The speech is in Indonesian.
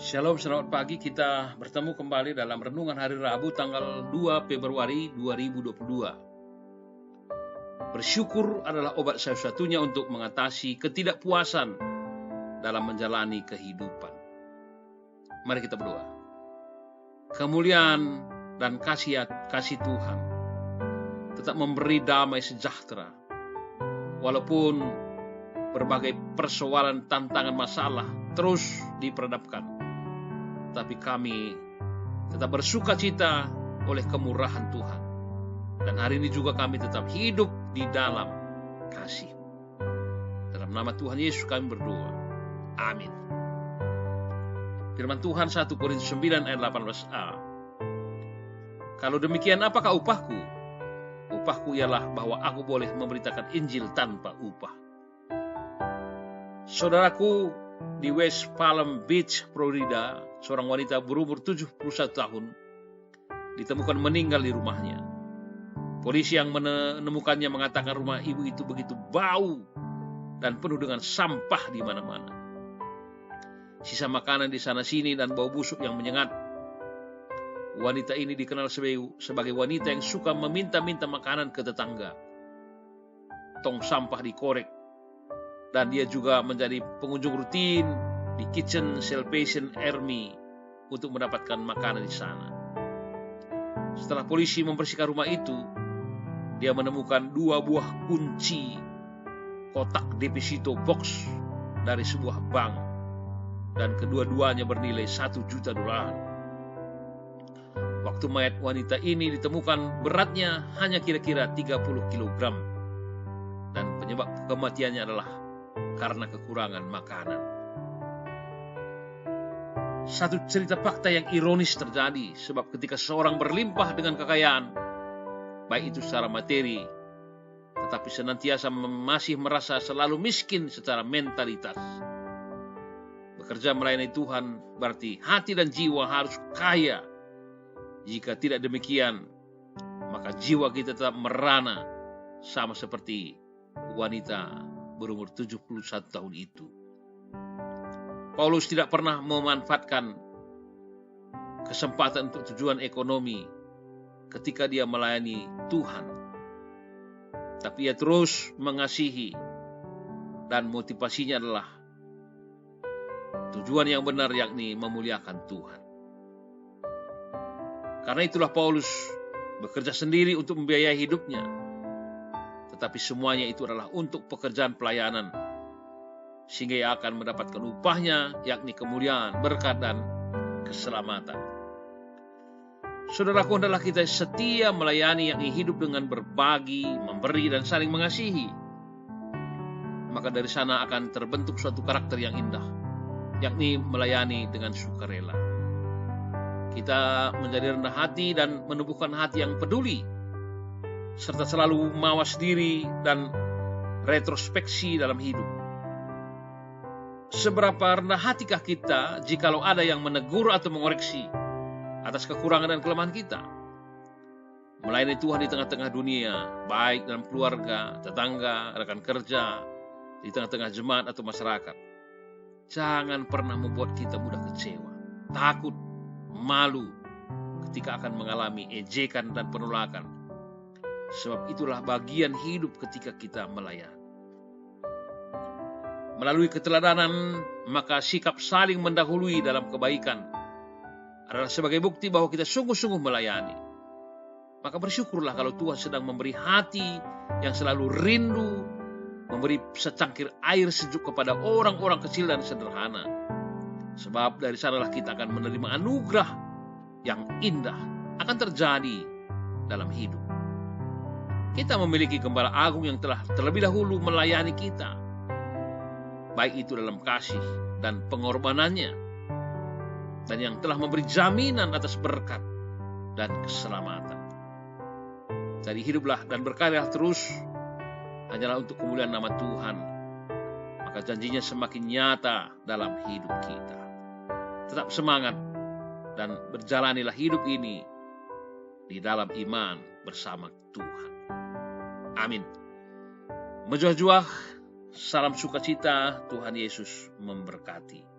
Shalom, selamat pagi. Kita bertemu kembali dalam Renungan Hari Rabu tanggal 2 Februari 2022. Bersyukur adalah obat satu-satunya untuk mengatasi ketidakpuasan dalam menjalani kehidupan. Mari kita berdoa. Kemuliaan dan kasih Tuhan tetap memberi damai sejahtera. Walaupun berbagai persoalan, tantangan, masalah terus diperhadapkan, tapi kami tetap bersuka cita oleh kemurahan Tuhan. Dan hari ini juga kami tetap hidup di dalam kasih. Dalam nama Tuhan Yesus kami berdoa. Amin. Firman Tuhan 1 Korintus 9 ayat 18a. Kalau demikian apakah upahku? Upahku ialah bahwa aku boleh memberitakan Injil tanpa upah. Saudaraku, di West Palm Beach, Florida, seorang wanita berumur 71 tahun ditemukan meninggal di rumahnya. Polisi yang menemukannya mengatakan rumah ibu itu begitu bau dan penuh dengan sampah di mana-mana. Sisa makanan di sana-sini dan bau busuk yang menyengat. Wanita ini dikenal sebagai wanita yang suka meminta-minta makanan ke tetangga. Tong sampah dikorek. Dan dia juga menjadi pengunjung rutin di Kitchen Salvation Army untuk mendapatkan makanan di sana. Setelah polisi membersihkan rumah itu, dia menemukan 2 buah kunci kotak deposito box dari sebuah bank, dan kedua-duanya bernilai $1 juta. Waktu mayat wanita ini ditemukan, beratnya hanya kira-kira 30 kg, dan penyebab kematiannya adalah karena kekurangan makanan. Satu cerita fakta yang ironis terjadi, sebab ketika seorang berlimpah dengan kekayaan, baik itu secara materi, tetapi senantiasa masih merasa selalu miskin secara mentalitas. Bekerja melayani Tuhan berarti hati dan jiwa harus kaya. Jika tidak demikian, maka jiwa kita tetap merana, sama seperti wanita berumur 71 tahun itu. Paulus tidak pernah memanfaatkan kesempatan untuk tujuan ekonomi ketika dia melayani Tuhan. Tapi ia terus mengasihi, dan motivasinya adalah tujuan yang benar, yakni memuliakan Tuhan. Karena itulah Paulus bekerja sendiri untuk membiayai hidupnya. Tetapi semuanya itu adalah untuk pekerjaan pelayanan, sehingga ia akan mendapatkan upahnya, yakni kemuliaan, berkat, dan keselamatan. Saudaraku, hendaklah kita setia melayani, yakni hidup dengan berbagi, memberi, dan saling mengasihi. Maka dari sana akan terbentuk suatu karakter yang indah, yakni melayani dengan sukarela. Kita menjadi rendah hati dan menumbuhkan hati yang peduli, serta selalu mawas diri dan retrospeksi dalam hidup. Seberapa rendah hatikah kita jikalau ada yang menegur atau mengoreksi atas kekurangan dan kelemahan kita? Melayani Tuhan di tengah-tengah dunia, baik dalam keluarga, tetangga, rekan kerja, di tengah-tengah jemaat atau masyarakat, jangan pernah membuat kita mudah kecewa, takut, malu ketika akan mengalami ejekan dan penolakan. Sebab itulah bagian hidup ketika kita melayani. Melalui keteladanan, maka sikap saling mendahului dalam kebaikan adalah sebagai bukti bahwa kita sungguh-sungguh melayani. Maka bersyukurlah kalau Tuhan sedang memberi hati yang selalu rindu, memberi secangkir air sejuk kepada orang-orang kecil dan sederhana. Sebab dari sanalah kita akan menerima anugerah yang indah akan terjadi dalam hidup. Kita memiliki Gembala Agung yang telah terlebih dahulu melayani kita, baik itu dalam kasih dan pengorbanannya, dan yang telah memberi jaminan atas berkat dan keselamatan. Jadi hiduplah dan berkarya terus hanyalah untuk kemuliaan nama Tuhan, maka janjinya semakin nyata dalam hidup kita. Tetap semangat dan berjalanilah hidup ini di dalam iman bersama Tuhan. Amin. Menjuah-juah, salam sukacita, Tuhan Yesus memberkati.